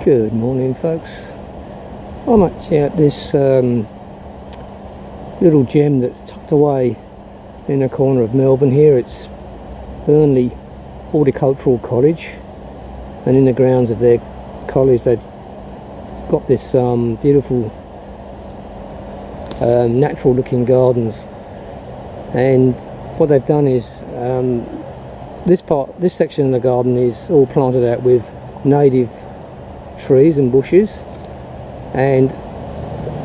Good morning, folks. I'm actually at this little gem that's tucked away in a corner of Melbourne here. It's Burnley Horticultural College, and in the grounds of their college they've got this beautiful natural looking gardens, and what they've done is this section of the garden is all planted out with native trees and bushes, and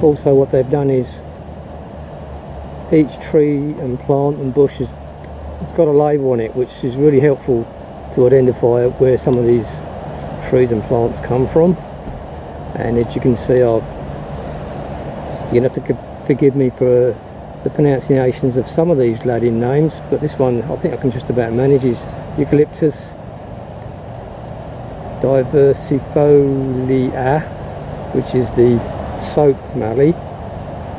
also what they've done is each tree and plant and bush has got a label on it, which is really helpful to identify where some of these trees and plants come from. And as you can see, you're gonna have to forgive me for the pronunciations of some of these Latin names, but this one I think I can just about manage is eucalyptus diversifolia, which is the soap mallee,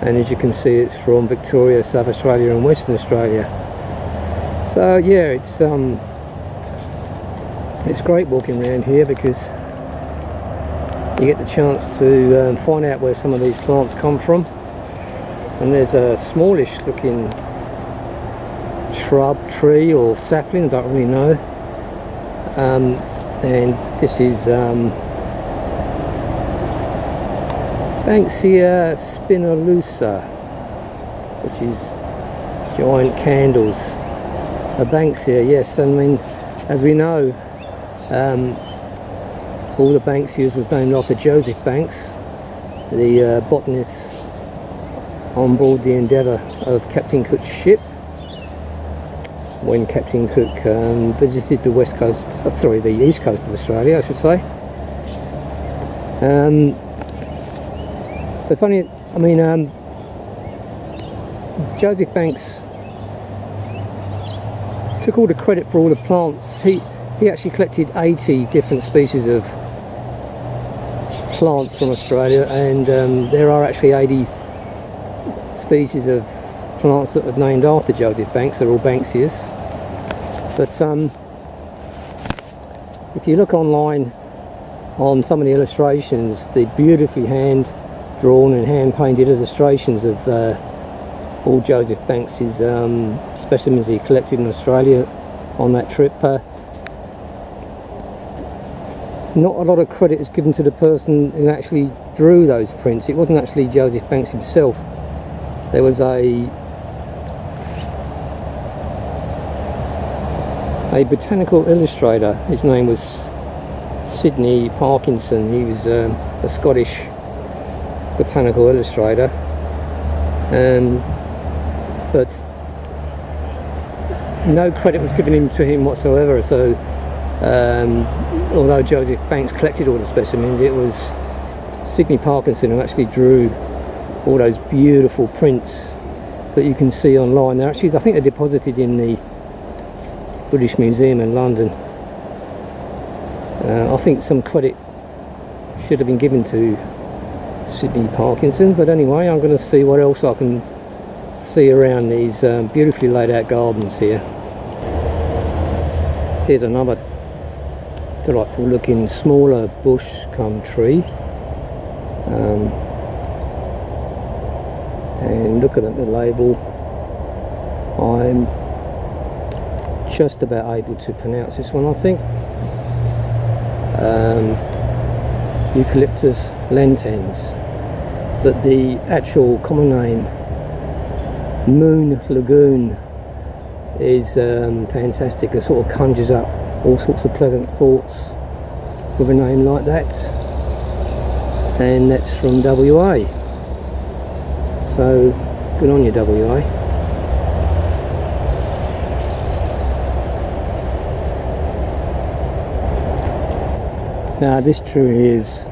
and as you can see it's from Victoria, South Australia and Western Australia. So yeah, it's great walking around here because you get the chance to find out where some of these plants come from. And there's a smallish looking shrub, tree or sapling, I don't really know, and this is Banksia spinolusa, which is giant candles. A Banksia, yes. I mean, as we know, all the Banksias was named after Joseph Banks, the botanist on board the Endeavour of Captain Cook's ship when Captain Cook visited the west coast, the east coast of Australia, I should say. But funny, I mean, Joseph Banks took all the credit for all the plants. He actually collected 80 different species of plants from Australia, and there are actually 80 species of plants that are named after Joseph Banks. They're all Banksias. But if you look online on some of the illustrations, the beautifully hand drawn and hand painted illustrations of all Joseph Banks's specimens he collected in Australia on that trip, not a lot of credit is given to the person who actually drew those prints. It wasn't actually Joseph Banks himself. There was a botanical illustrator. His name was Sidney Parkinson. He was a Scottish botanical illustrator, but no credit was given to him whatsoever. So although Joseph Banks collected all the specimens, it was Sidney Parkinson who actually drew all those beautiful prints that you can see online. They're actually, I think, they're deposited in the British Museum in London. I think some credit should have been given to Sidney Parkinson, but anyway, I'm going to see what else I can see around these beautifully laid out gardens here. Here's another delightful looking smaller bush cum tree, and looking at the label, I'm just about able to pronounce this one, I think. Eucalyptus lentens, but the actual common name, Lagoon, is fantastic. It sort of conjures up all sorts of pleasant thoughts with a name like that, and that's from WA. So good on you, WA. Now this truly is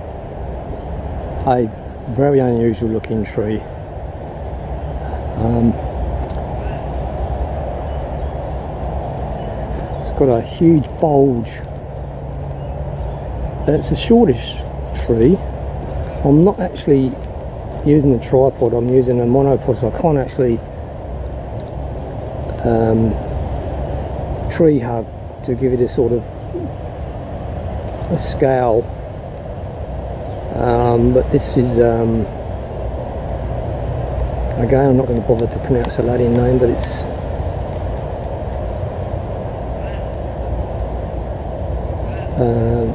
a very unusual looking tree. It's got a huge bulge. It's a shortish tree. I'm not actually using the tripod, I'm using a monopod, so I can't actually tree hug to give it a sort of a scale but this is again, I'm not going to bother to pronounce the Latin name, but it's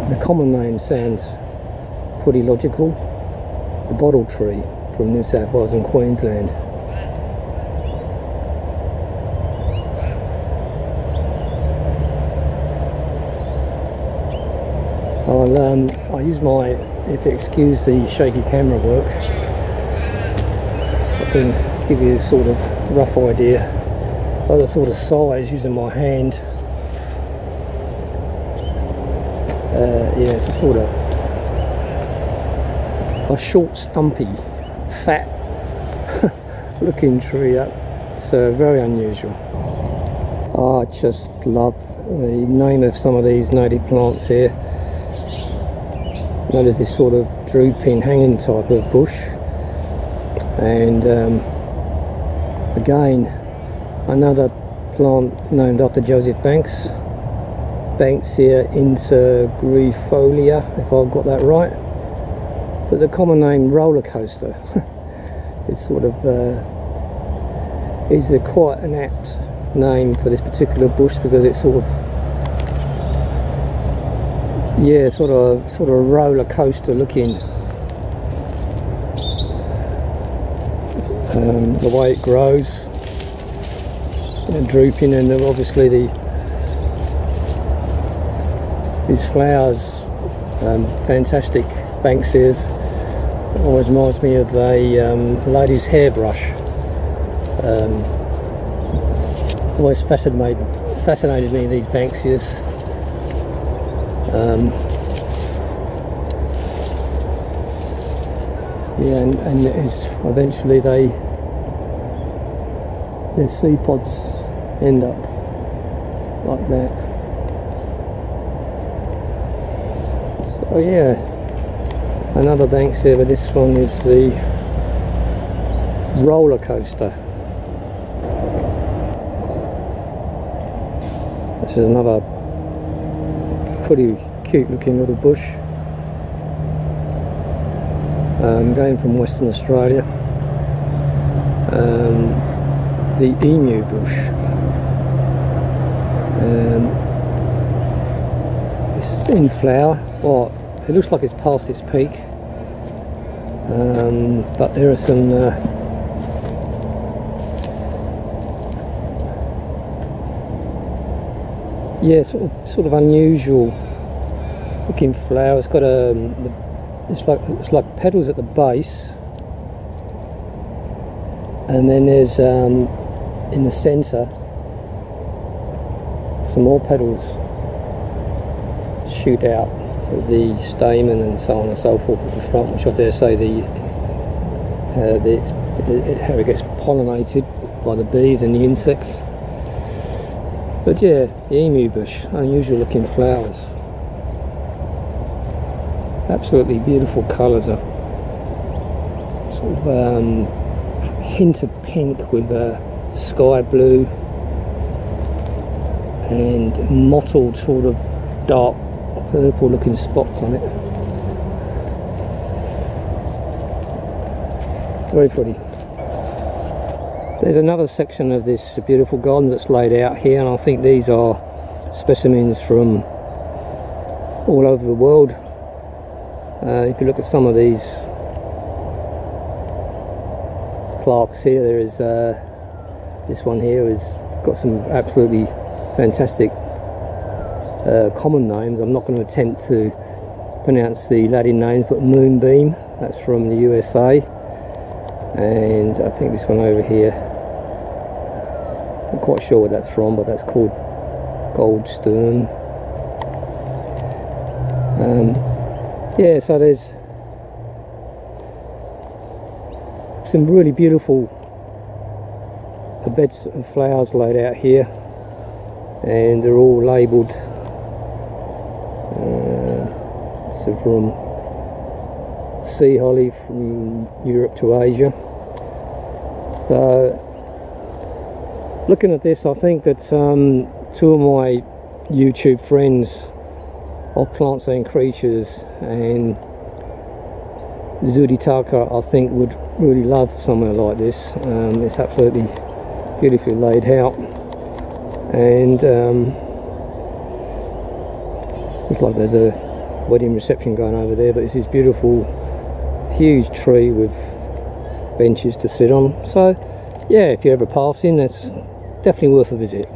the common name sounds pretty logical. The bottle tree from New South Wales and Queensland. I'll use my, if you excuse the shaky camera work, I can give you a sort of rough idea of the sort of size using my hand. Yeah, it's a sort of a short, stumpy, fat looking tree. It's very unusual. I just love the name of some of these native plants here. There's this sort of drooping, hanging type of bush, and again another plant named after Joseph Banks, Banksia intergrifolia, if I've got that right. But the common name roller coaster is sort of is quite an apt name for this particular bush, because it's sort of, yeah, sort of roller coaster looking. The way it grows, drooping, and then obviously these flowers, fantastic Banksias. Always reminds me of a lady's hairbrush. Always fascinated me, these Banksias. Yeah, and it's eventually their seed pods end up like that. So yeah, another Banksia, but this one is the roller coaster. This is another pretty cute looking little bush, going from Western Australia. The emu bush. It's in flower. Well, it looks like it's past its peak, but there are some yeah, sort of unusual looking flower. It's got it's like petals at the base, and then there's in the centre some more petals shoot out with the stamen and so on and so forth at the front, which I dare say how it gets pollinated by the bees and the insects. But yeah, the emu bush, unusual looking flowers. Absolutely beautiful colours, a sort of hint of pink with sky blue and mottled sort of dark purple looking spots on it. Very pretty. There's another section of this beautiful garden that's laid out here, and I think these are specimens from all over the world. If you look at some of these plaques here, there is this one here has got some absolutely fantastic common names. I'm not going to attempt to pronounce the Latin names, but Moonbeam, that's from the USA, and I think this one over here, I'm quite sure what that's from, but that's called Goldstern. Yeah, so there's some really beautiful beds of flowers laid out here, and they're all labelled. So from sea holly from Europe to Asia. So looking at this, I think that two of my YouTube friends of Plants and Creatures and Zuditaka, I think, would really love somewhere like this. It's absolutely beautifully laid out, and looks like there's a wedding reception going over there, but it's this beautiful huge tree with benches to sit on. So yeah, if you're ever passing, that's definitely worth a visit.